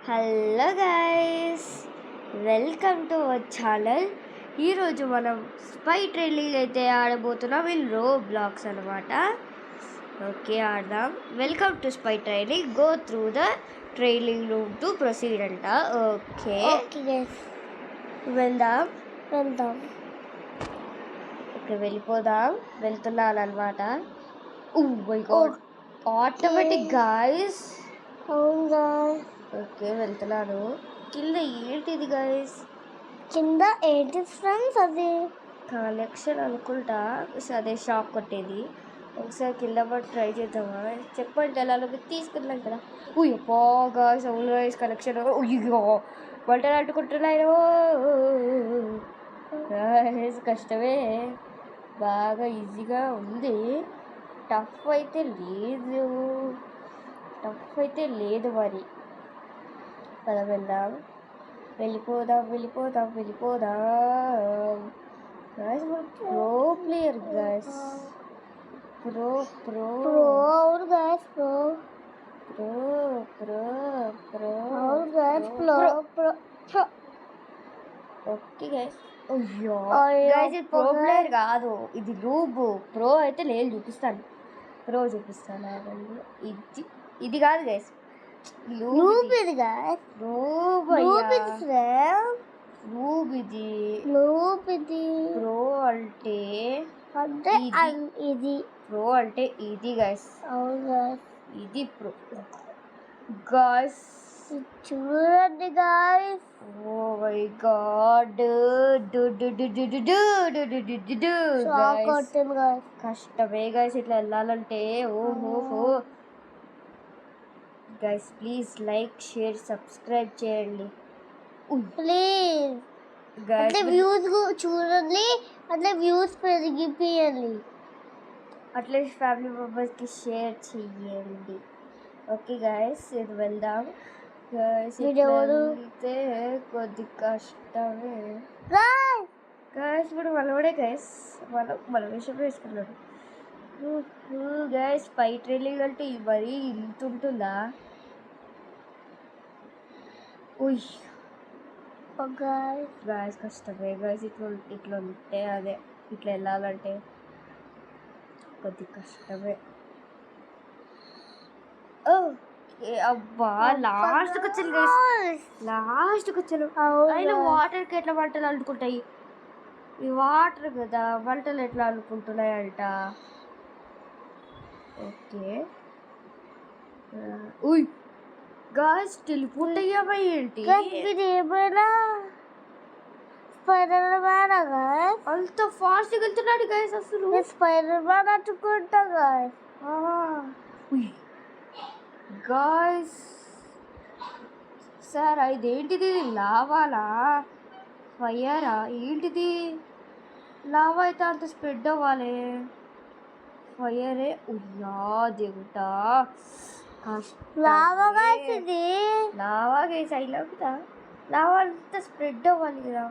Hello guys, welcome to our channel. ఈరోజు మనం spy trailing అయితే ఆడబోతున్నాం ఇన్ రో బ్లాక్స్ అనమాట. ఓకే, ఆడదాం. Welcome to spy trailing, go through the trailing room to proceed అంట. Okay వెళ్దాం. ఓకే, వెళ్ళిపోదాం. వెళ్తున్నాను అనమాట. Oh my god, automatic guys. అవునా? ఓకే, వెళ్తున్నాను. కింద ఏంటిది గైస్? కింద ఏంటి ఫ్రెండ్స్? అది కలెక్షన్ అనుకుంటా. అదే షాక్ కొట్టేది. ఒకసారి కింద పడి ట్రై చేద్దామా? చెప్పండి ఎలా తీసుకున్నాం కదా. ఉయ్యప్పా గాయస్, అవును గాయస్, కలెక్షన్. ఉయ్యో, బట్టలు అంటుకుంటున్నాయి గాయస్. కష్టమే, బాగా ఈజీగా ఉంది. టఫ్ అయితే లేదు మరి. పద వెళ్దాం. వెళ్ళిపోదాం గాయస్. మన ప్రో ప్లేయర్ గాయస్. ప్రో అవును గాయస్, అవును గాయస్, ఓకే గాయస్. గాయస్, ఇది ప్రో ప్లేయర్ కాదు, ఇది లూబ్. ప్రో అయితే లేదు, చూపిస్తాను. ఇది కాదు గాయస్, లూబ్ ఇది గాయస్. లూబ్ ఇది. ప్రో అంటే ఇది. ప్రో అంటే ఇది గాయస్. అవును గాయస్, ఇది ప్రో గాయస్. చూడండి గాయస్. ఓ మై గాడ్, కష్టమే గాయస్ ఇట్లా వెళ్ళాలంటే. ఓహో guys, please like, share, subscribe చేయండి ప్లీజ్. అట్లా వ్యూస్ చూడండి, అట్లా వ్యూస్ పెరిగిపోయాలి. అట్లీస్ట్ ఫ్యామిలీ మెంబర్స్కి షేర్ చేయండి. ఓకే గైస్, ఇది వెళ్దాం. గైస్ వెళ్తే కొద్ది కష్టమే గైస్. ఇప్పుడు మనోడే గైస్, మన విషయం వేసుకున్నాడు గైస్. పై ట్రైలింగ్ అంటే మరీ ఇంత ఉంటుందా? గాయస్ కష్టమే గాయస్. ఇట్లా ఉంటే అదే, ఇట్లా వెళ్ళాలంటే కొద్ది కష్టమే. అబ్బా, లాస్ట్కి వచ్చాను గైస్, లాస్ట్కి వచ్చాను. అయినా వాటర్కి ఎట్లా వంటలు అనుకుంటాయి? ఈ వాటర్ కదా, వంటలు ఎట్లా అనుకుంటున్నాయంట. ఓకే గాయస్, టెలిపోర్ట్ అయ్యామా ఏంటి? అంత ఫాస్ట్ గా వెళ్తున్నాడు గైస్. అసలు స్పైడర్ మ్యాన్ అట్టుకుంటా గాయస్. సార్, ఇదేంటిది? లావాలా, ఫైరా? ఏంటిది? లావా అయితే అంత స్ప్రెడ్ అవ్వాలి. ఫైరే. ఉయ్యా దేవుడా, లావా గైస్. ఇది lava guys. I love the lava, అంత స్ప్రెడ్ అవ్వాలి కదా.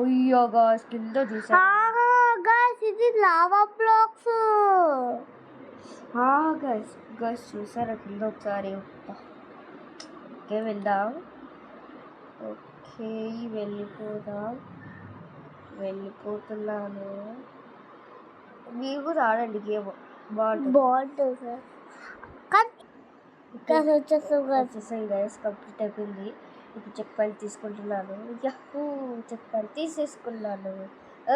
అయ్యో గాయస్, కింద చూసా గైస్, ఇది లావా బ్లాక్స్. గైస్ చూసారా కింద ఒకసారి? ఓకే వెళ్దాం. ఓకే, వెళ్ళిపోతున్నాను. మీరు కూడా ఆడండి గేమ్, బాగుంటుంది. వచ్చేసాం గైస్, కంప్లీట్ అయిపోయింది. ఇప్పుడు చెక్ పాయింట్ తీసుకుంటున్నాను. చెక్ పాయింట్ తీసేసుకున్నాను.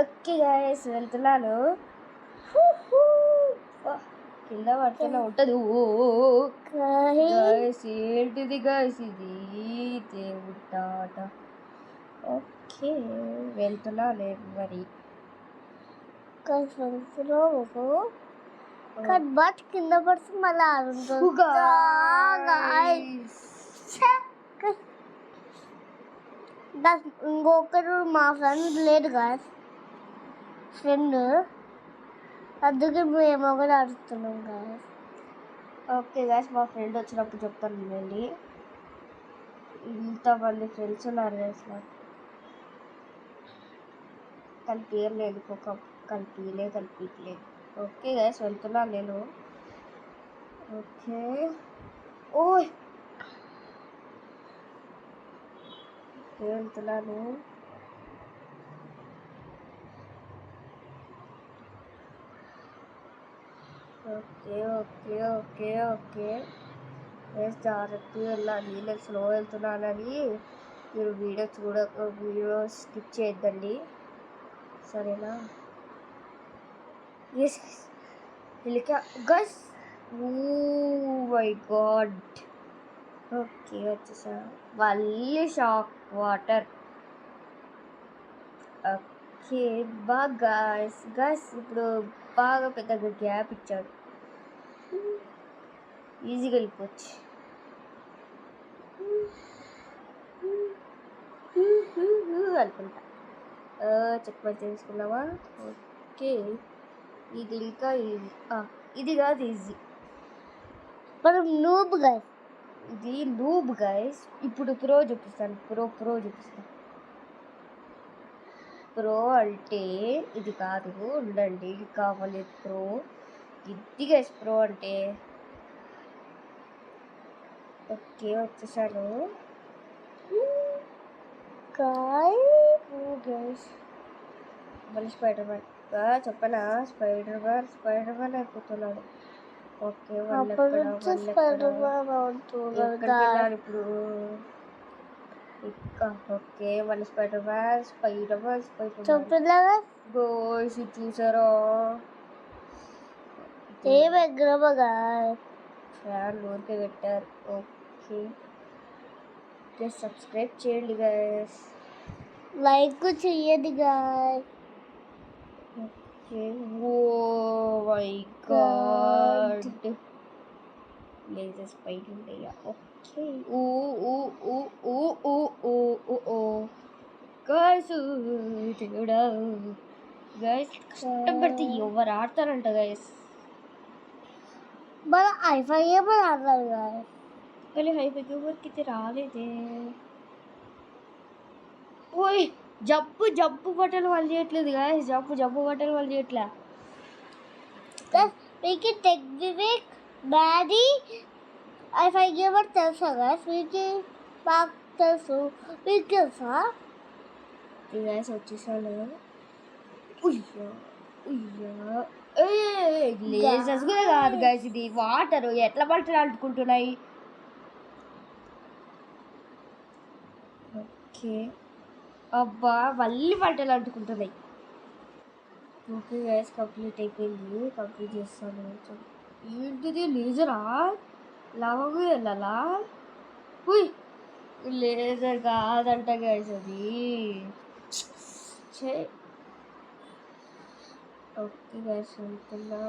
ఓకే గైస్, వెళ్తున్నాను. కింద పడుతూనే ఉంటుంది. గైస్ ఏంటిది గైస్ ఇది? దేవుడాట. ఓకే వెళ్తున్నాను మరి. బట్ కింద పడితే మళ్ళీ ఇంకొకరు మా ఫ్రెండ్ లేడు గాయస్, అందుకే మేము కూడా ఆడుతున్నాం గాయస్. ఓకే గాయస్, మా ఫ్రెండ్ వచ్చినప్పుడు చెప్తాను వినండి. ఇంతమంది ఫ్రెండ్స్ ఉన్నారు గాయస్ నాకు. కలిపియలేదు, కలిపియలేదు. ఓకే గాయస్, వెళ్తున్నాను నేను. ఓకే. వెళ్తున్నాను. ఓకే ఓకే ఓకే ఓకే జాగ్రత్తగా వెళ్ళాలి. నేను స్లో వెళ్తున్నానని మీరు వీడియో స్కిప్ చేయొద్దండి, సరేనా? ఎస్ వెళ్ళికా గస్. Oh my God. ఓకే వచ్చేసా. మళ్ళీ షాక్ వాటర్. ఓకే బాగా గస్ ఇప్పుడు బాగా పెద్దగా గ్యాప్ ఇచ్చాడు, ఈజీగా వెళ్ళిపోవచ్చు. అనుకుంటా చెక్ పని చేసుకున్నావా? ఓకే ఇది ఇంకా ఈజీ. ఇది కాదు ఈజీ, మనం నూబ్ గైస్. ఇది లూబ్ గైస్. ఇప్పుడు ప్రో చూపిస్తాను. ప్రో చూపిస్తాను. ప్రో అంటే ఇది కాదు, ఉండండి కావాలి. ప్రో ఇది గైస్, ప్రో అంటే. ఓకే వచ్చేసాను గైస్. మళ్ళీ స్పైడర్ మ్యాన్ చెప్పనా? స్పైడర్ మ్యాన్ అయిపోతున్నాడు. ఓకే ఇప్పుడు ఓకే మళ్ళీ స్పైడర్ మ్యాన్ గోస్ చూసారా? ఫ్యాన్ ఊరికే పెట్టారు. ఓకే సబ్స్క్రైబ్ చేయండి గైస్, లైక్ చెయ్యండి guys. Okay oh my god lasers పైకి ఉంటాయా? Okay oh oh oh oh oh oh oh oh guys దేవుడా. గైస్ కష్టపడితే ఎవరు ఆడతారంట గైస్. మన ఐఫై ఏమో ఆడతారు గాయ్స్. కానీ హైపైకి ఎవరికి అయితే రాలేదే. ఓయ్ జబ్బు బట్టలు వాళ్ళు చేయట్లేదు గాయస్. జబ్బు బట్టలు వాళ్ళు చేయట్లే. మీకు టెక్నిక్ బ్యాడీ ఐఫై గేమర్ తెలుసా గాయస్? మీకు బాగా తెలుసు. మీకు తెలుసా? గాయస్ వచ్చేసాను. లేజర్స్ కూడా కాదు గాయస్, ఇది వాటర్. ఎట్లా బట్టలు అంటుకుంటున్నాయి. ఓకే అబ్బా మళ్ళీ బట్టలు అంటుకుంటున్నాయి. ఓకే గైస్ కంప్లీట్ అయిపోయింది. కంప్లీట్ చేస్తాను. ఏంటిది లేజరా? లావగా వెళ్ళాలా? లేజర్ కాదంట గైస్ అది. ఓకే గైస్ వెళ్తున్నా.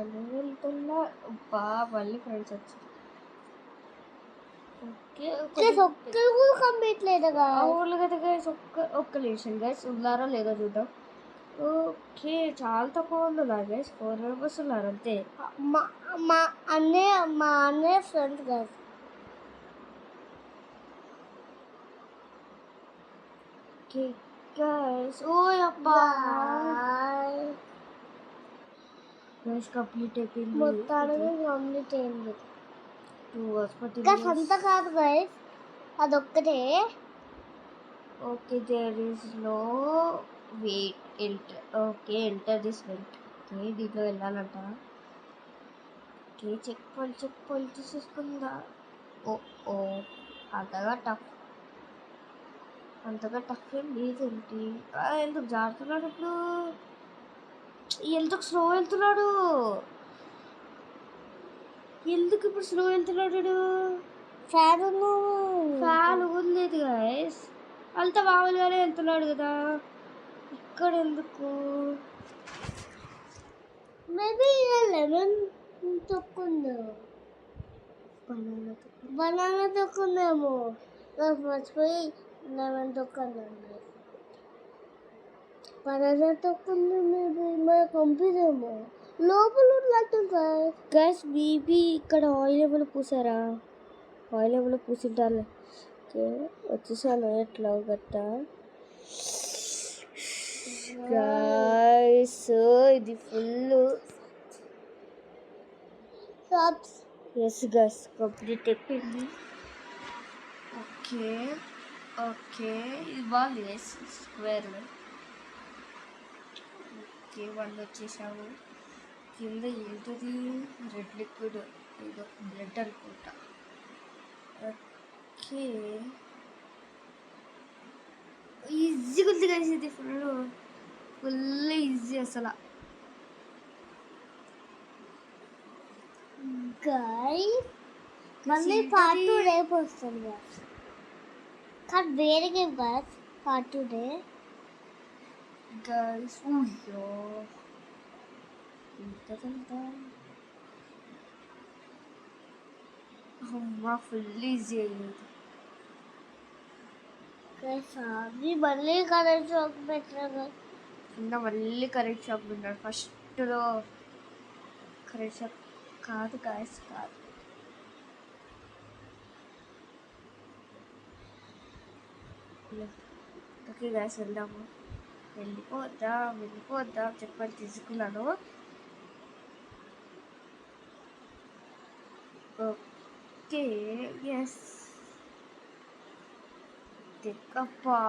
అబ్బా మళ్ళీ ఫ్రెండ్స్ వచ్చారు. ఓకే కంప్లీట్ లేదా? అవును కదా గైస్. ఒక్క నిమిషం గైస్, ఉన్నారో లేదో చూద్దాం. ఓకే చాలా తక్కువ ఉన్నారు గైస్. 4 మెంబర్స్ ఉన్నారు అంతే. మా అన్నయ్య ఫ్రెండ్స్ గైస్. ఓకే గైస్ ఓయ్ అబ్బా గైస్ కంప్లీట్ అయిపోయింది. మొత్తానికి కంప్లీట్ అయింది. 2 hours ఇంకా సంత కాదు గైస్, అదొక్కటే. Okay there is no weight enter. Okay enter this weight. Okay దీంట్లో వెళ్ళాలంట. ఓకే చెక్ పాయింట్ తీసేసుకుందా. ఓ అంతగా టఫ్ ఏం లేదేంటి? ఎందుకు జారుతున్నాడు ఇప్పుడు? ఎందుకు స్లో వెళ్తున్నాడు? ఫ్యాన్ లేదు గైస్. అంత మామూలుగానే వెళ్తున్నాడు కదా, ఇక్కడ ఎందుకు? మేబీ లెమన్ తొక్కుందో, బనానా తొక్కుందేమో. మర్చిపోయి లెమన్ తొక్కన్నాను. బనానా తొక్కుంది. మేబీ మన పంపిదేమో లోపల ఉన్నట్టు గైస్. బీబీ ఇక్కడ ఆయిల్ ఏమైనా పూసారా? ఆయిల్ ఏమైనా పూసింటారు. ఓకే వచ్చేసాను ఎట్లా గట్ట గైస్. ఇది ఫుల్. ఎస్ గైస్ కంప్లీట్ అయిపోయింది. ఓకే ఓకే ఇది బాగుంది గైస్ స్క్వేర్లో. ఓకే వాళ్ళు వచ్చేసాము. కింద ఏంటది రెడ్ లిక్విడ్ ఏదో బ్లడ్ అనుకుంటా. ఓకే ఈజీగా ఉంది గైస్, ఇది ఫుల్ ఈజీ అసలు. గైస్ మళ్ళీ పార్ట్ 2 రేపు వస్తుంది guys. కానీ వేరే game guys part 2 day. Guys అయ్యో ఇంతకంతా అమ్మా ఫుల్ ఈజీ అయ్యింది. గైస్ అవి మళ్ళీ కరెంట్ షాక్ పెట్టారు. కింద మళ్ళీ కరెంట్ షాక్ విన్నాడు. ఫస్ట్లో కరెంట్ షాక్ కాదు గాయస్, కాదు. ఓకే గాయస్ వెళ్దాము. వెళ్ళిపోద్దాం చెప్పని తీసుకున్నాను. ఓకే ఎస్ తిక్కప్పా.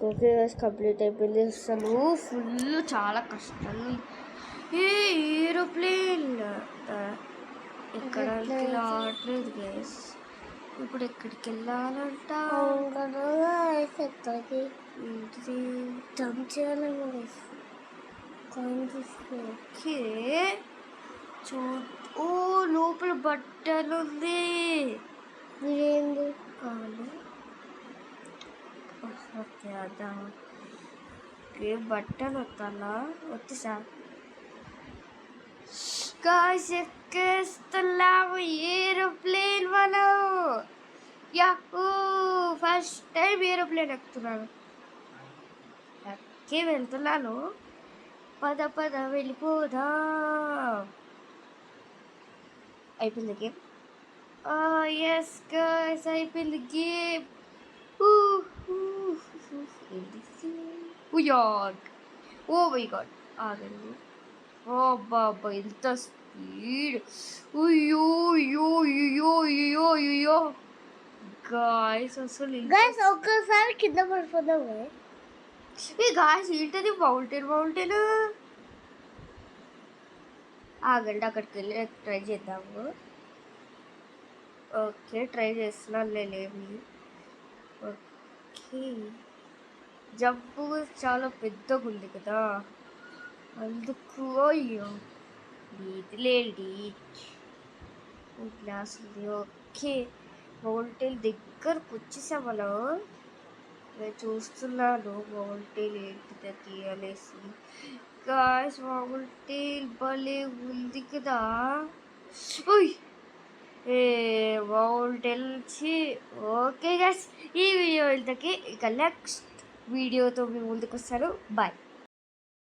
ఓకే గైస్ కంప్లీట్ అయిపోయింది. అసలు ఫుల్ చాలా కష్టం. ఏ ఏరోప్లేన్ ఎక్కడానికి రావట్లేదు గైస్. ఇప్పుడు ఎక్కడికి వెళ్ళాలంట? ఏంటిది జంప్ చేయాలి. ఓకే ఓ లోపల బట్టలు ఉంది. ఏంది కావాలి ఓకే అదా. ఓకే బట్టలు వస్తాలా వచ్చేసా గాయ్స్ ఎక్కేస్తున్నాము ఏరోప్లేన్ మనం. యాహూ ఫస్ట్ టైం ఏరోప్లేన్ ఎక్కుతున్నాను. ఎక్కి వెళ్తున్నాను. పద వెళ్ళిపోదాం. అయిపోయింది గేమ్. ఎస్ గాయ్స్ అయిపోయింది గేమ్. ఓ మై గాడ్ ఆగండి. ఓ బాబా ఎంత స్పీడ్. అయ్యో గాయస్ అసలు గైస్ ఒక్కసారి కింద పడిపోదాం. ఏ గాయస్ ఏంటది మౌంటైన్. ఆగండి అక్కడికి వెళ్ళి ట్రై చేద్దాము. ఓకే ట్రై చేస్తున్నాను లేవి. ఓకే జంపు చాలా పెద్దగా ఉంది కదా అందుకు. అయ్యో లేదండి గ్లాస్ ఉంది. ఓకే మౌంటైన్ దగ్గరకు వచ్చేసాం మనం. నేను చూస్తున్నాను మౌంటైన్ ఏంటిది అనేసి. గాయ్స్ మౌంటైన్ భలే ఉంది కదా. ఏ మౌంటైన్ నుంచి. ఓకే గాయ్స్ ఈ వీడియో ఇంతకీ ఇక నెక్స్ట్ వీడియోతో మీ ముందుకు వస్తాను. బాయ్.